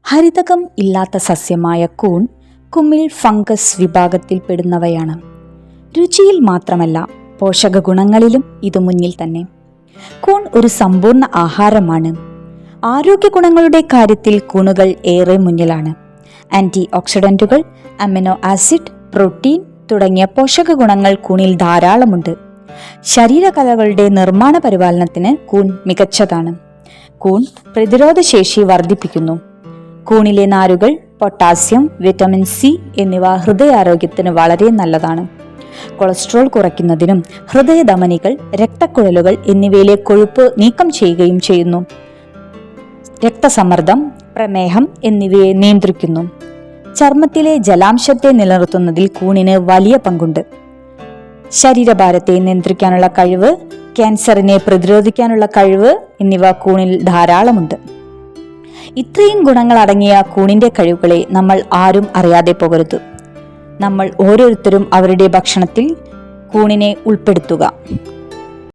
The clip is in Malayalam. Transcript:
ഹരിതകം ഇല്ലാത്ത സസ്യമായ കൂൺ കുമിൾ ഫംഗസ് വിഭാഗത്തിൽപ്പെടുന്നവയാണ്. രുചിയിൽ മാത്രമല്ല പോഷക ഗുണങ്ങളിലും ഇത് മുന്നിൽ തന്നെ. കൂൺ ഒരു സമ്പൂർണ്ണ ആഹാരമാണ്. ആരോഗ്യ ഗുണങ്ങളുടെ കാര്യത്തിൽ കൂണുകൾ ഏറെ മുന്നിലാണ്. ആന്റി ഓക്സിഡന്റുകൾ, അമിനോ ആസിഡ്, പ്രോട്ടീൻ തുടങ്ങിയ പോഷക ഗുണങ്ങൾ കൂണിൽ ധാരാളമുണ്ട്. ശരീരകലകളുടെ നിർമ്മാണ പരിപാലനത്തിന് കൂൺ മികച്ചതാണ്. കൂൺ പ്രതിരോധശേഷി വർദ്ധിപ്പിക്കുന്നു. കൂണിലെ നാരുകൾ, പൊട്ടാസ്യം, വിറ്റമിൻ സി എന്നിവ ഹൃദയാരോഗ്യത്തിന് വളരെ നല്ലതാണ്. കൊളസ്ട്രോൾ കുറയ്ക്കുന്നതിനും ഹൃദയധമനികൾ, രക്തക്കുഴലുകൾ എന്നിവയിലെ കൊഴുപ്പ് നീക്കം ചെയ്യുകയും ചെയ്യുന്നു. രക്തസമ്മർദ്ദം, പ്രമേഹം എന്നിവയെ നിയന്ത്രിക്കുന്നു. ചർമ്മത്തിലെ ജലാംശത്തെ നിലനിർത്തുന്നതിൽ കൂണിന് വലിയ പങ്കുണ്ട്. ശരീരഭാരത്തെ നിയന്ത്രിക്കാനുള്ള കഴിവ്, ക്യാൻസറിനെ പ്രതിരോധിക്കാനുള്ള കഴിവ് എന്നിവ കൂണിൽ ധാരാളമുണ്ട്. ഇത്രയും ഗുണങ്ങൾ അടങ്ങിയ കൂണിന്റെ കഴിവുകളെ നമ്മൾ ആരും അറിയാതെ പോകരുത്. നമ്മൾ ഓരോരുത്തരും അവരുടെ ഭക്ഷണത്തിൽ കൂണിനെ ഉൾപ്പെടുത്തുക.